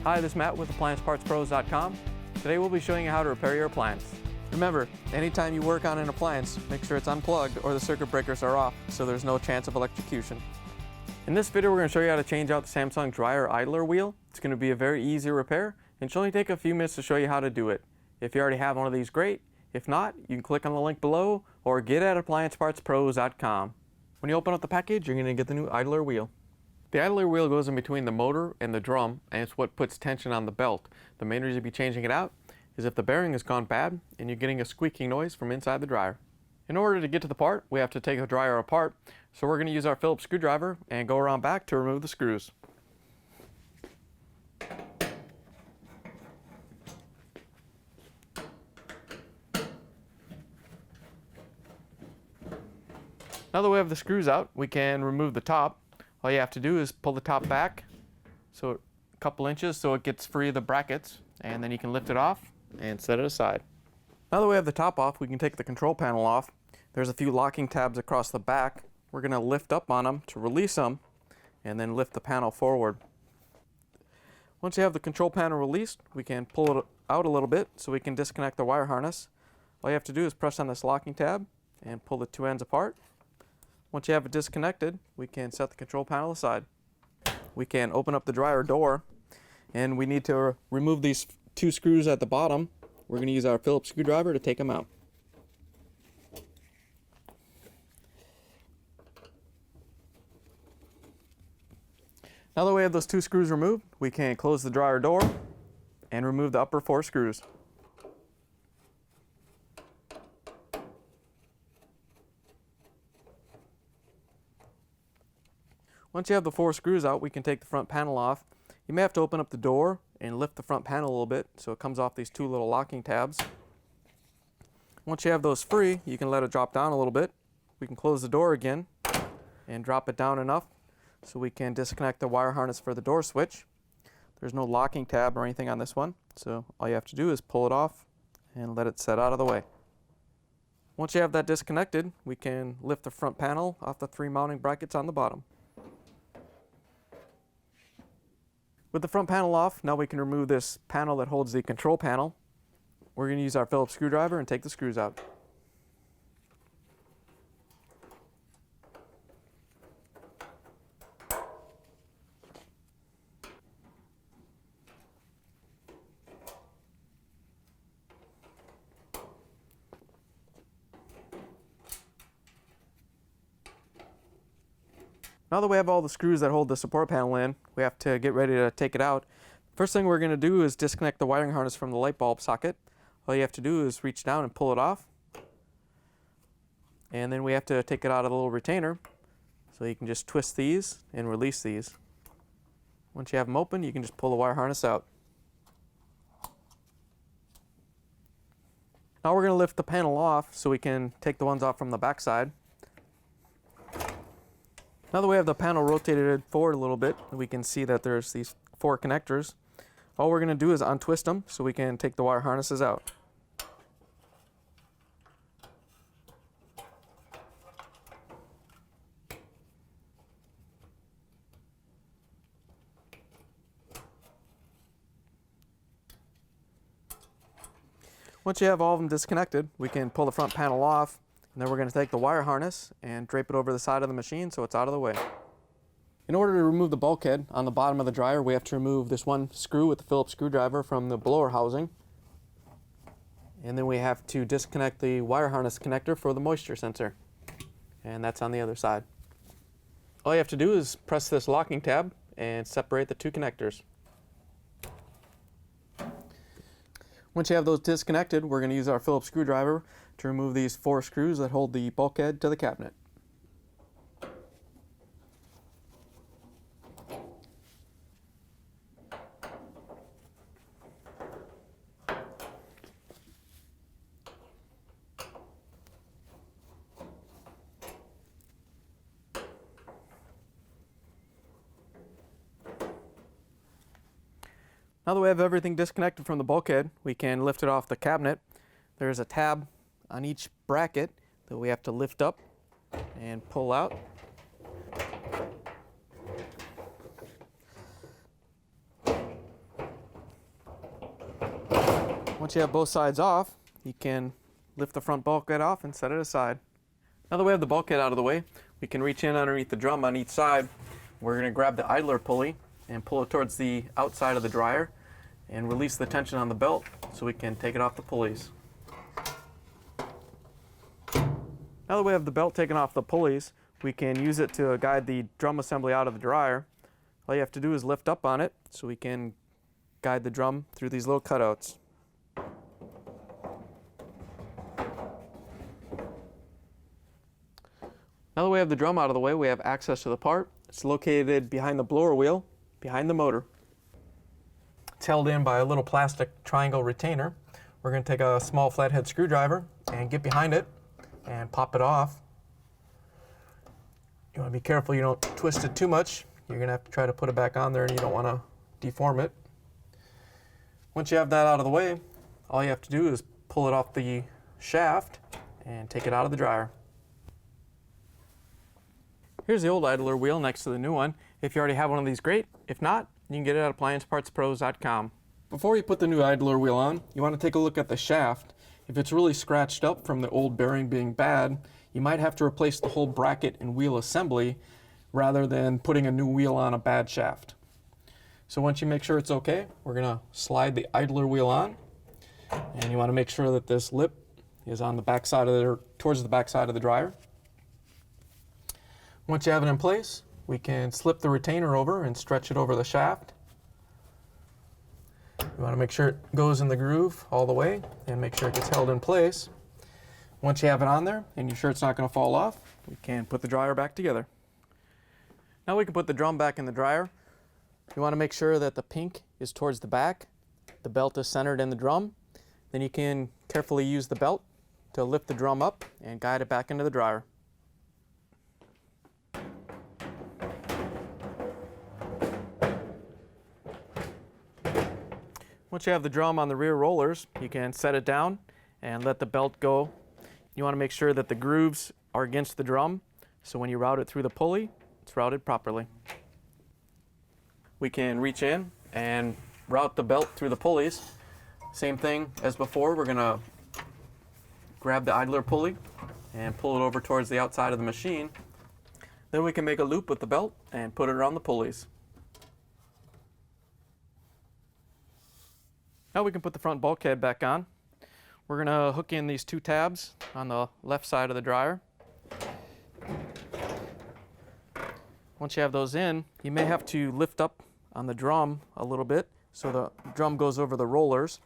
Hi, this is Matt with AppliancePartsPros.com. Today we'll be showing you how to repair your appliance. Remember, anytime you work on an appliance, make sure it's unplugged or the circuit breakers are off so there's no chance of electrocution. In this video we're going to show you how to change out the Samsung dryer idler wheel. It's going to be a very easy repair and should only take a few minutes to show you how to do it. If you already have one of these, great. If not, you can click on the link below or get at AppliancePartsPros.com. When you open up the package, you're going to get the new idler wheel. The idler wheel goes in between the motor and the drum, and it's what puts tension on the belt. The main reason you'll be changing it out is if the bearing has gone bad and you're getting a squeaking noise from inside the dryer. In order to get to the part, we have to take the dryer apart, so we're going to use our Phillips screwdriver and go around back to remove the screws. Now that we have the screws out, we can remove the top. All you have to do is pull the top back so a couple inches so it gets free of the brackets, and then you can lift it off and set it aside. Now that we have the top off, we can take the control panel off. There's a few locking tabs across the back. We're going to lift up on them to release them and then lift the panel forward. Once you have the control panel released, we can pull it out a little bit so we can disconnect the wire harness. All you have to do is press on this locking tab and pull the two ends apart. Once you have it disconnected, we can set the control panel aside. We can open up the dryer door, and we need to remove these two screws at the bottom. We're going to use our Phillips screwdriver to take them out. Now that we have those two screws removed, we can close the dryer door and remove the upper four screws. Once you have the four screws out, we can take the front panel off. You may have to open up the door and lift the front panel a little bit so it comes off these two little locking tabs. Once you have those free, you can let it drop down a little bit. We can close the door again and drop it down enough so we can disconnect the wire harness for the door switch. There's no locking tab or anything on this one, so all you have to do is pull it off and let it set out of the way. Once you have that disconnected, we can lift the front panel off the three mounting brackets on the bottom. With the front panel off, now we can remove this panel that holds the control panel. We're going to use our Phillips screwdriver and take the screws out. Now that we have all the screws that hold the support panel in, we have to get ready to take it out. First thing we're going to do is disconnect the wiring harness from the light bulb socket. All you have to do is reach down and pull it off. And then we have to take it out of the little retainer. So you can just twist these and release these. Once you have them open, you can just pull the wire harness out. Now we're going to lift the panel off so we can take the ones off from the back side. Now that we have the panel rotated forward a little bit, we can see that there's these four connectors. All we're going to do is untwist them so we can take the wire harnesses out. Once you have all of them disconnected, we can pull the front panel off. And then we're going to take the wire harness and drape it over the side of the machine so it's out of the way. In order to remove the bulkhead on the bottom of the dryer, we have to remove this one screw with the Phillips screwdriver from the blower housing. And then we have to disconnect the wire harness connector for the moisture sensor. And that's on the other side. All you have to do is press this locking tab and separate the two connectors. Once you have those disconnected, we're going to use our Phillips screwdriver to remove these four screws that hold the bulkhead to the cabinet. Now that we have everything disconnected from the bulkhead, we can lift it off the cabinet. There's a tab on each bracket that we have to lift up and pull out. Once you have both sides off, you can lift the front bulkhead off and set it aside. Now that we have the bulkhead out of the way, we can reach in underneath the drum on each side. We're going to grab the idler pulley and pull it towards the outside of the dryer and release the tension on the belt so we can take it off the pulleys. Now that we have the belt taken off the pulleys, we can use it to guide the drum assembly out of the dryer. All you have to do is lift up on it so we can guide the drum through these little cutouts. Now that we have the drum out of the way, we have access to the part. It's located behind the blower wheel, behind the motor. It's held in by a little plastic triangle retainer. We're going to take a small flathead screwdriver and get behind it and pop it off. You want to be careful you don't twist it too much. You're going to have to try to put it back on there and you don't want to deform it. Once you have that out of the way, all you have to do is pull it off the shaft and take it out of the dryer. Here's the old idler wheel next to the new one. If you already have one of these, great. If not, you can get it at appliancepartspros.com. Before you put the new idler wheel on, you want to take a look at the shaft. If it's really scratched up from the old bearing being bad, you might have to replace the whole bracket and wheel assembly rather than putting a new wheel on a bad shaft. So once you make sure it's okay, we're going to slide the idler wheel on, and you want to make sure that this lip is on the back side of the, towards the back side of the dryer. Once you have it in place, we can slip the retainer over and stretch it over the shaft. You want to make sure it goes in the groove all the way and make sure it gets held in place. Once you have it on there and you're sure it's not going to fall off, we can put the dryer back together. Now we can put the drum back in the dryer. You want to make sure that the pink is towards the back, the belt is centered in the drum. Then you can carefully use the belt to lift the drum up and guide it back into the dryer. Once you have the drum on the rear rollers, you can set it down and let the belt go. You want to make sure that the grooves are against the drum, so when you route it through the pulley, it's routed properly. We can reach in and route the belt through the pulleys. Same thing as before, we're going to grab the idler pulley and pull it over towards the outside of the machine. Then we can make a loop with the belt and put it around the pulleys. Now we can put the front bulkhead back on. We're going to hook in these two tabs on the left side of the dryer. Once you have those in, you may have to lift up on the drum a little bit so the drum goes over the rollers.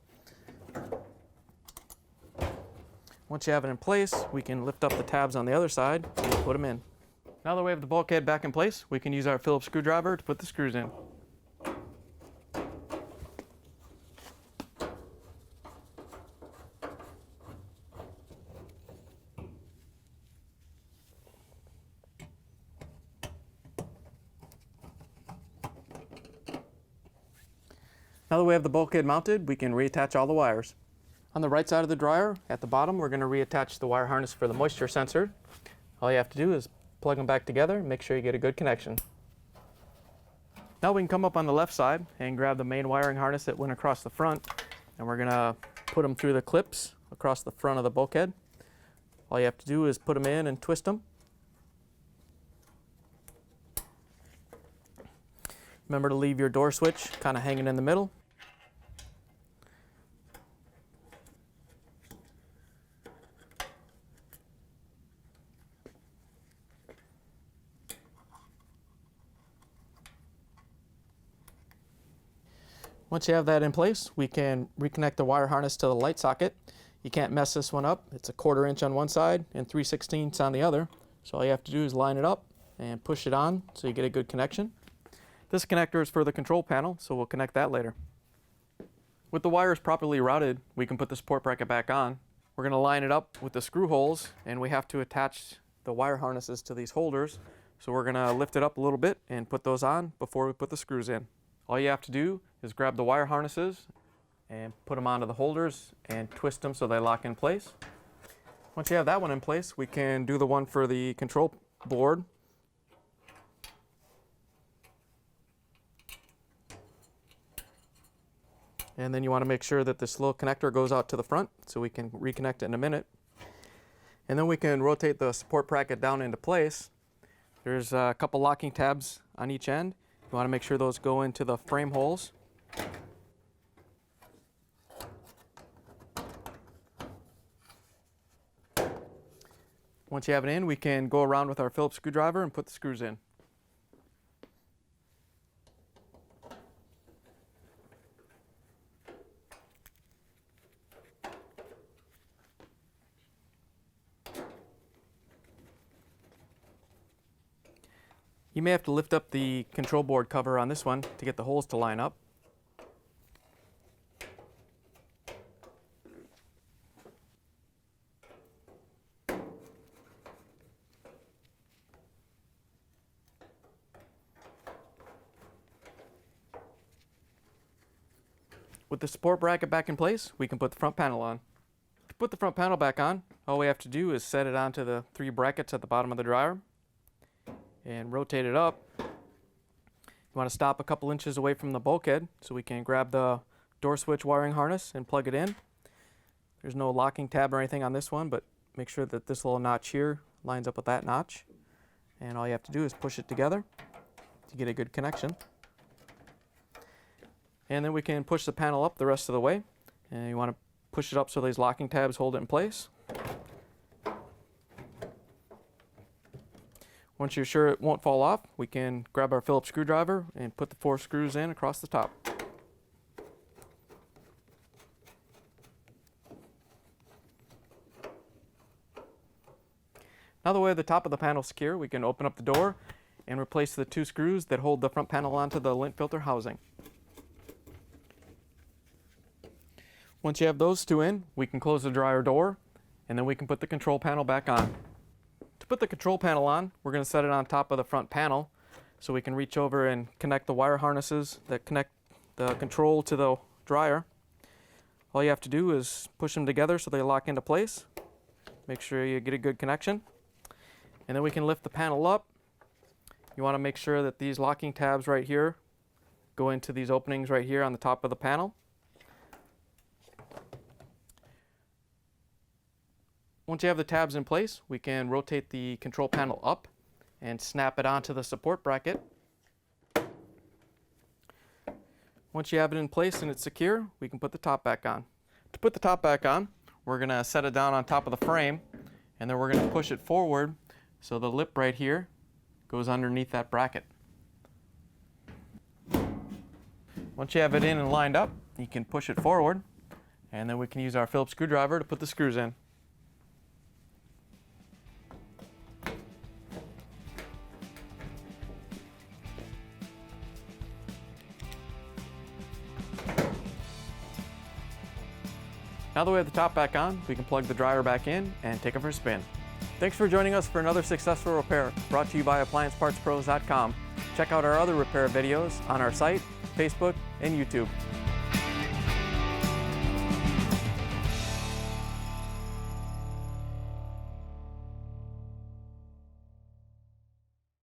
Once you have it in place, we can lift up the tabs on the other side and put them in. Now that we have the bulkhead back in place, we can use our Phillips screwdriver to put the screws in. Now that we have the bulkhead mounted, we can reattach all the wires. On the right side of the dryer, at the bottom, we're going to reattach the wire harness for the moisture sensor. All you have to do is plug them back together and make sure you get a good connection. Now we can come up on the left side and grab the main wiring harness that went across the front, and we're going to put them through the clips across the front of the bulkhead. All you have to do is put them in and twist them. Remember to leave your door switch kind of hanging in the middle. Once you have that in place, we can reconnect the wire harness to the light socket. You can't mess this one up. It's a 1/4 inch on one side and 3/16 on the other. So all you have to do is line it up and push it on so you get a good connection. This connector is for the control panel, so we'll connect that later. With the wires properly routed, we can put the support bracket back on. We're going to line it up with the screw holes, and we have to attach the wire harnesses to these holders. So we're going to lift it up a little bit and put those on before we put the screws in. All you have to do is grab the wire harnesses and put them onto the holders and twist them so they lock in place. Once you have that one in place, we can do the one for the control board. And then you want to make sure that this little connector goes out to the front so we can reconnect it in a minute. And then we can rotate the support bracket down into place. There's a couple locking tabs on each end. You want to make sure those go into the frame holes. Once you have it in, we can go around with our Phillips screwdriver and put the screws in. You may have to lift up the control board cover on this one to get the holes to line up. With the support bracket back in place, we can put the front panel on. To put the front panel back on, all we have to do is set it onto the 3 brackets at the bottom of the dryer and rotate it up. You want to stop a couple inches away from the bulkhead so we can grab the door switch wiring harness and plug it in. There's no locking tab or anything on this one, but make sure that this little notch here lines up with that notch. And all you have to do is push it together to get a good connection. And then we can push the panel up the rest of the way. And you want to push it up so these locking tabs hold it in place. Once you're sure it won't fall off, we can grab our Phillips screwdriver and put the 4 screws in across the top. Now that we have the top of the panel secure, we can open up the door and replace the 2 screws that hold the front panel onto the lint filter housing. Once you have those 2 in, we can close the dryer door and then we can put the control panel back on. To put the control panel on, we're going to set it on top of the front panel so we can reach over and connect the wire harnesses that connect the control to the dryer. All you have to do is push them together so they lock into place. Make sure you get a good connection. And then we can lift the panel up. You want to make sure that these locking tabs right here go into these openings right here on the top of the panel. Once you have the tabs in place, we can rotate the control panel up and snap it onto the support bracket. Once you have it in place and it's secure, we can put the top back on. To put the top back on, we're going to set it down on top of the frame, and then we're going to push it forward so the lip right here goes underneath that bracket. Once you have it in and lined up, you can push it forward, and then we can use our Phillips screwdriver to put the screws in. Now that we have the top back on, we can plug the dryer back in and take it for a spin. Thanks for joining us for another successful repair brought to you by AppliancePartsPros.com. Check out our other repair videos on our site, Facebook, and YouTube.